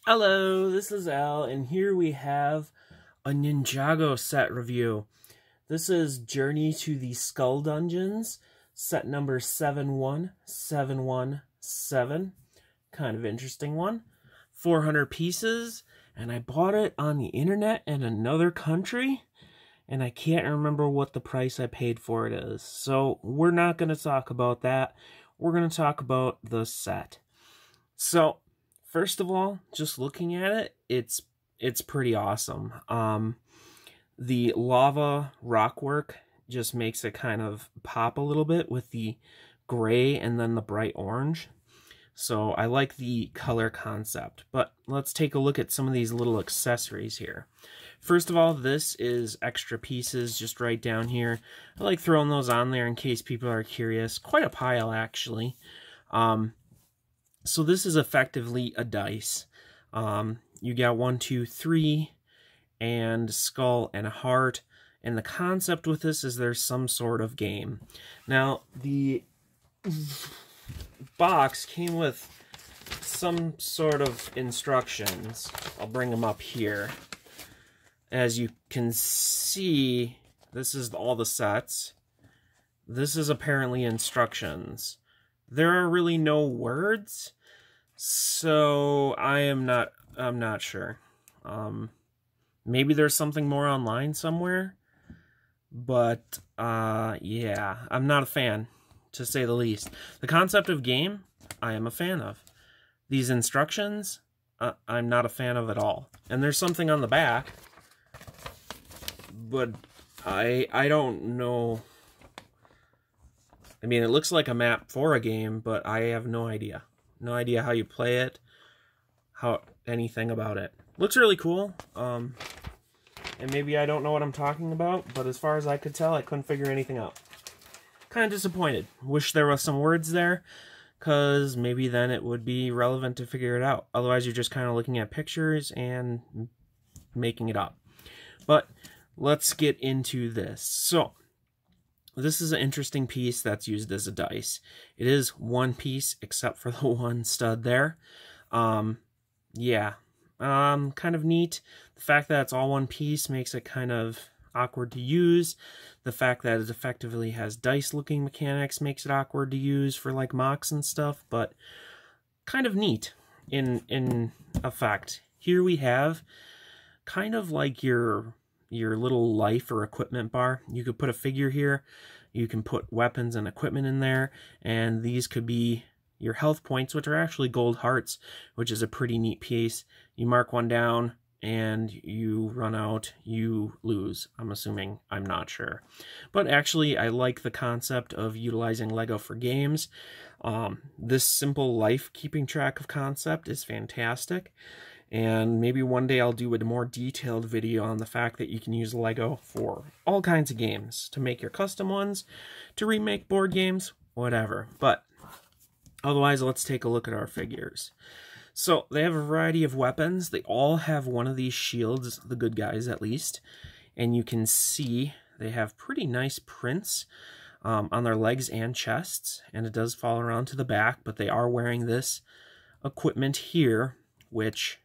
Hello, this is Al, and here we have a Ninjago set review. This is Journey to the Skull Dungeons, set number 71717. Kind of interesting one. 400 pieces, and I bought it on the internet in another country, and I can't remember what the price I paid for it is. So we're not going to talk about that. We're going to talk about the set. So, first of all, just looking at it, it's pretty awesome. The lava rock work just makes it kind of pop a little bit with the gray and then the bright orange. So I like the color concept. But let's take a look at some of these little accessories here. First of all, this is extra pieces just right down here. I like throwing those on there in case people are curious. Quite a pile, actually. So this is effectively a dice. You got 1, 2, 3, and skull and a heart. And the concept with this is there's some sort of game. Now, the box came with some sort of instructions. I'll bring them up here. As you can see, this is all the sets. This is apparently instructions. There are really no words, so I'm not sure. Maybe there's something more online somewhere, but yeah, I'm not a fan, to say the least. The concept of game, I am a fan of. These instructions, I'm not a fan of at all. And there's something on the back, but I don't know. I mean, it looks like a map for a game, but I have no idea. No idea how you play it, anything about it. Looks really cool, and maybe I don't know what I'm talking about, but as far as I could tell, I couldn't figure anything out. Kind of disappointed. Wish there was some words there, because maybe then it would be relevant to figure it out. Otherwise, you're just kind of looking at pictures and making it up. But let's get into this. So, this is an interesting piece that's used as a dice. It is one piece, except for the one stud there. Yeah, kind of neat. The fact that it's all one piece makes it kind of awkward to use. The fact that it effectively has dice-looking mechanics makes it awkward to use for like mocks and stuff, but kind of neat in effect. Here we have kind of like your little life or equipment bar. You could put a figure here, you can put weapons and equipment in there, and these could be your health points, which are actually gold hearts, which is a pretty neat piece. You mark one down and you run out, you lose. I'm assuming, I'm not sure. But actually, I like the concept of utilizing Lego for games. This simple life keeping track of concept is fantastic. And maybe one day I'll do a more detailed video on the fact that you can use Lego for all kinds of games. To make your custom ones, to remake board games, whatever. But otherwise, let's take a look at our figures. So, they have a variety of weapons. They all have one of these shields, the good guys at least. And you can see they have pretty nice prints on their legs and chests. And it does fall around to the back, but they are wearing this equipment here, which,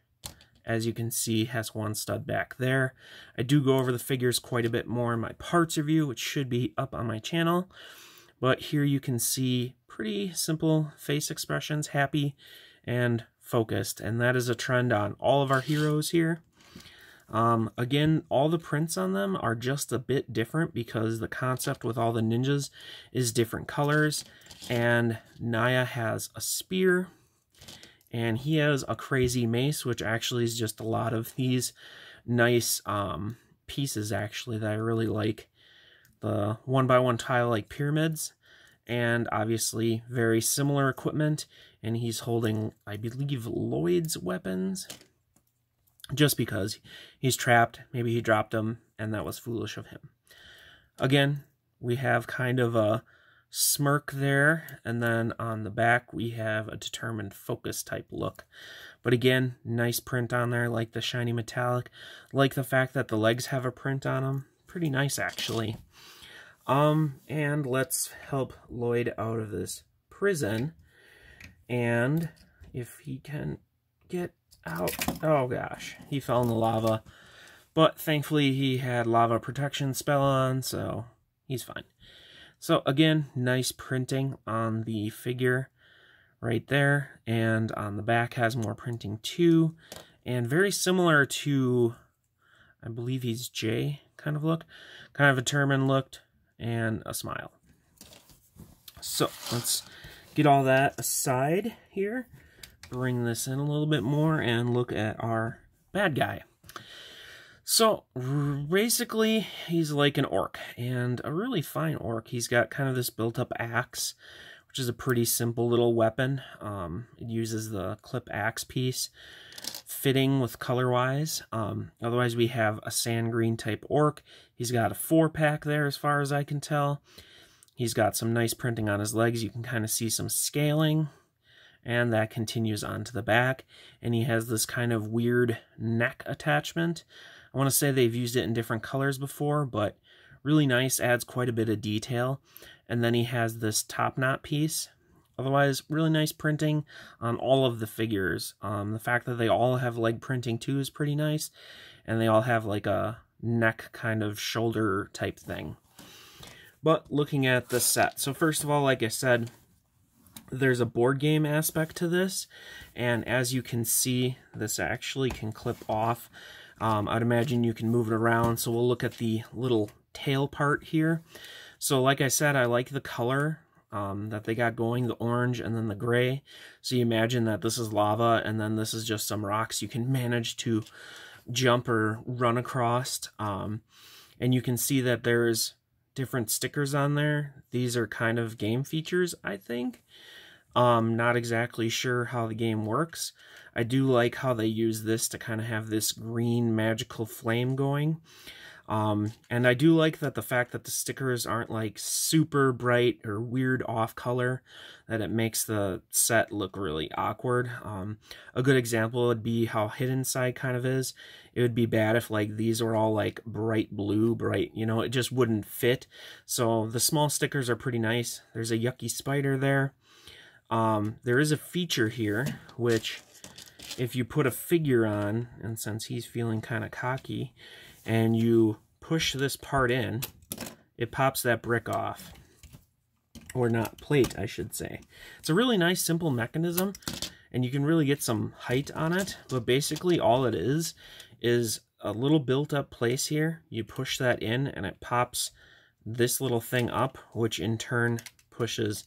as you can see, has one stud back there. I do go over the figures quite a bit more in my parts review, which should be up on my channel. But here you can see pretty simple face expressions, happy and focused. And that is a trend on all of our heroes here. Again, all the prints on them are just a bit different because the concept with all the ninjas is different colors. And Naya has a spear. And he has a crazy mace, which actually is just a lot of these nice pieces, actually, that I really like. The 1x1 tile-like pyramids, and obviously very similar equipment. And he's holding, I believe, Lloyd's weapons. Just because he's trapped, maybe he dropped them, and that was foolish of him. Again, we have kind of a smirk there, and then on the back we have a determined focus type look. But again, nice print on there, like the shiny metallic, like the fact that the legs have a print on them. Pretty nice, actually. And let's help Lloyd out of this prison, and if he can Get out. Oh gosh, he fell in the lava. But thankfully he had lava protection spell on, so he's fine. So again, nice printing on the figure right there, and on the back has more printing too, and very similar to, I believe he's Jay kind of look, kind of a turban look, and a smile. So let's get all that aside here, bring this in a little bit more, and look at our bad guy. So basically he's like an orc, and a really fine orc. He's got kind of this built up axe, which is a pretty simple little weapon. It uses the clip axe piece, fitting with color-wise. Otherwise, we have a sand green type orc. He's got a 4-pack there as far as I can tell. He's got some nice printing on his legs. You can kind of see some scaling, and that continues onto the back. And he has this kind of weird neck attachment. I want to say they've used it in different colors before, but really nice, adds quite a bit of detail. And then he has this top knot piece. Otherwise, really nice printing on all of the figures. The fact that they all have leg printing too is pretty nice. And they all have like a neck kind of shoulder type thing. But looking at the set. So first of all, like I said, there's a board game aspect to this. And as you can see, this actually can clip off. I'd imagine you can move it around. So we'll look at the little tail part here. So like I said, I like the color that they got going, the orange and then the gray. So you imagine that this is lava and then this is just some rocks you can manage to jump or run across. And you can see that there's different stickers on there. These are kind of game features, I think. Not exactly sure how the game works. I do like how they use this to kind of have this green magical flame going. And I do like that the fact that the stickers aren't like super bright or weird off color, that it makes the set look really awkward. A good example would be how Hidden Side kind of is. It would be bad if like these were all like bright blue, you know, it just wouldn't fit. So the small stickers are pretty nice. There's a yucky spider there. There is a feature here, which if you put a figure on, and since he's feeling kind of cocky, and you push this part in, it pops that brick off. Or not, plate, I should say. It's a really nice, simple mechanism, and you can really get some height on it, but basically all it is a little built-up place here. You push that in, and it pops this little thing up, which in turn pushes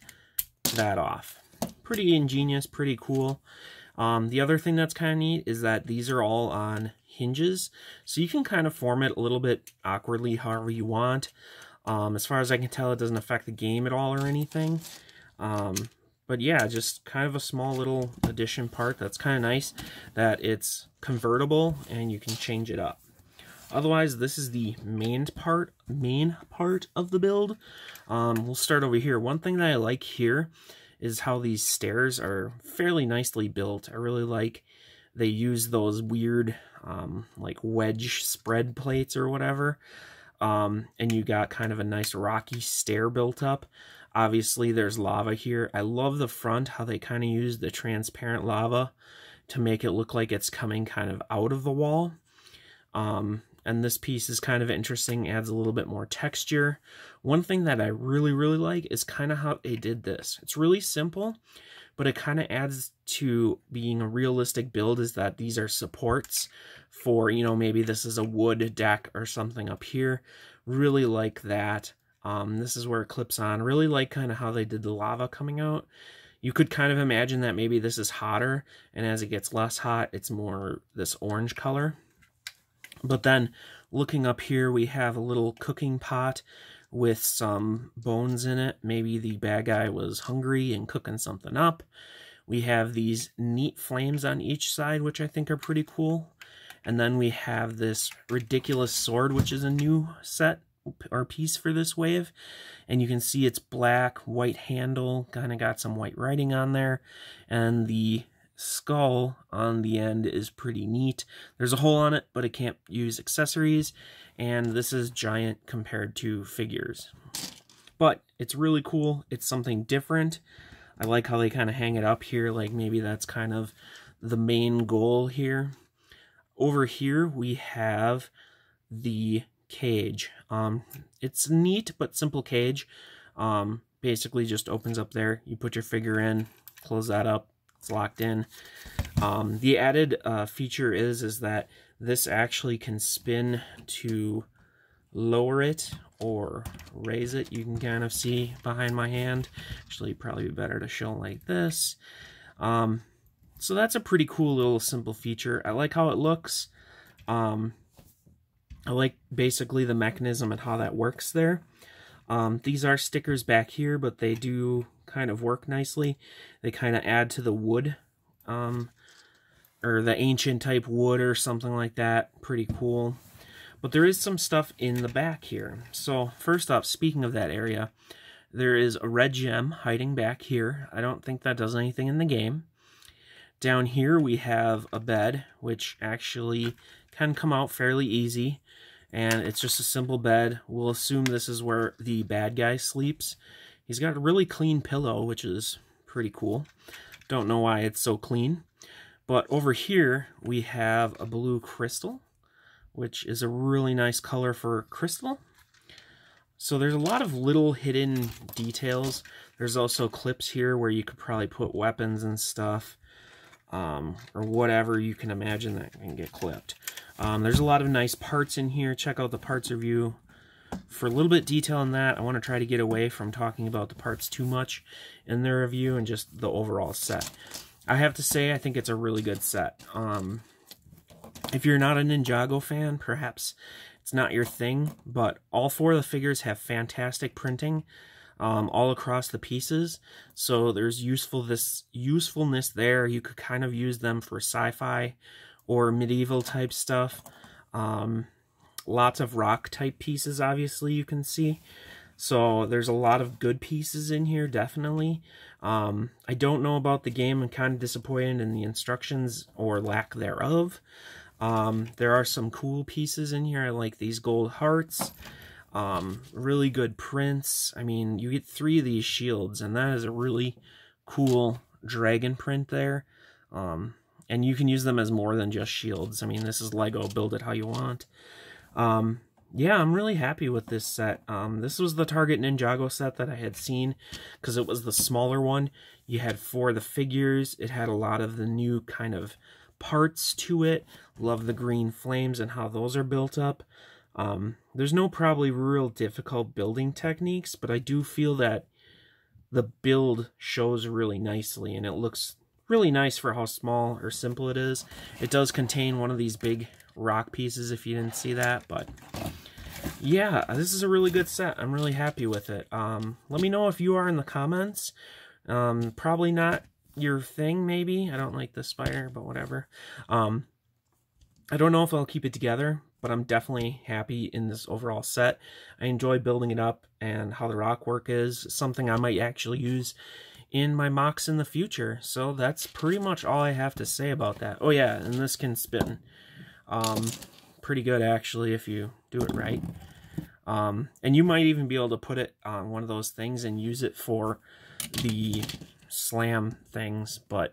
that off. Pretty ingenious, pretty cool. The other thing that's kind of neat is that these are all on hinges, so you can kind of form it a little bit awkwardly however you want. As far as I can tell, it doesn't affect the game at all or anything. But yeah, just kind of a small little addition part that's kind of nice, that it's convertible and you can change it up. Otherwise, this is the main part of the build. We'll start over here. One thing that I like here is how these stairs are fairly nicely built. I really like they use those weird like wedge spread plates or whatever. And you got kind of a nice rocky stair built up. Obviously there's lava here. I love the front, how they kind of use the transparent lava to make it look like it's coming kind of out of the wall. And this piece is kind of interesting, adds a little bit more texture. One thing that I really like is kind of how they did this. It's really simple, but it kind of adds to being a realistic build, is that these are supports for, you know, maybe this is a wood deck or something up here. Really like that. This is where it clips on. Really like kind of how they did the lava coming out. You could kind of imagine that maybe this is hotter, and as it gets less hot, it's more this orange color. But then looking up here, we have a little cooking pot with some bones in it. Maybe the bad guy was hungry and cooking something up. We have these neat flames on each side, which I think are pretty cool. And then we have this ridiculous sword, which is a new set or piece for this wave. And you can see it's black, white handle, kind of got some white writing on there. And the skull on the end is pretty neat. There's a hole on it, but it can't use accessories, and this is giant compared to figures. But it's really cool. It's something different. I like how they kind of hang it up here, like maybe that's kind of the main goal here. Over here we have the cage. It's a neat but simple cage. Basically just opens up there. You put your figure in, close that up, it's locked in. The added feature is that this actually can spin to lower it or raise it. You can kind of see behind my hand. Actually, probably be better to show like this. So that's a pretty cool little simple feature. I like how it looks. I like basically the mechanism and how that works there. These are stickers back here, but they do kind of work nicely. They kind of add to the wood, or the ancient type wood or something like that. Pretty cool. But there is some stuff in the back here. So first off, speaking of that area, there is a red gem hiding back here. I don't think that does anything in the game. Down here we have a bed, which actually can come out fairly easy. And it's just a simple bed. We'll assume this is where the bad guy sleeps. He's got a really clean pillow, which is pretty cool. Don't know why it's so clean. But over here we have a blue crystal, which is a really nice color for crystal. So there's a lot of little hidden details. There's also clips here where you could probably put weapons and stuff, or whatever you can imagine that can get clipped. There's a lot of nice parts in here. Check out the parts review for a little bit of detail on that. I want to try to get away from talking about the parts too much in the review and just the overall set. I have to say, I think it's a really good set. If you're not a Ninjago fan, perhaps it's not your thing, but all four of the figures have fantastic printing all across the pieces, so there's usefulness there. You could kind of use them for sci-fi or medieval type stuff. Lots of rock type pieces, obviously, you can see. So there's a lot of good pieces in here, definitely. I don't know about the game. I'm kind of disappointed in the instructions or lack thereof. There are some cool pieces in here. I like these gold hearts. Really good prints. I mean, you get 3 of these shields, and that is a really cool dragon print there. And you can use them as more than just shields. I mean, this is Lego, build it how you want. Yeah, I'm really happy with this set. This was the Target Ninjago set that I had seen, because it was the smaller one. You had 4 of the figures. It had a lot of the new kind of parts to it. Love the green flames and how those are built up. There's no probably real difficult building techniques, but I do feel that the build shows really nicely, and it looks really nice for how small or simple it is. It does contain one of these big rock pieces, if you didn't see that, but yeah, this is a really good set. I'm really happy with it. Let me know if you are in the comments. Probably not your thing, maybe. I don't like the spire, but whatever. I don't know if I'll keep it together, but I'm definitely happy in this overall set. I enjoy building it up, and how the rock work is something I might actually use in my mocks in the future. So that's pretty much all I have to say about that. Oh yeah, and this can spin. Pretty good, actually, if you do it right. And you might even be able to put it on one of those things and use it for the slam things. But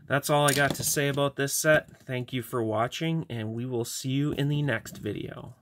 that's all I got to say about this set. Thank you for watching, and we will see you in the next video.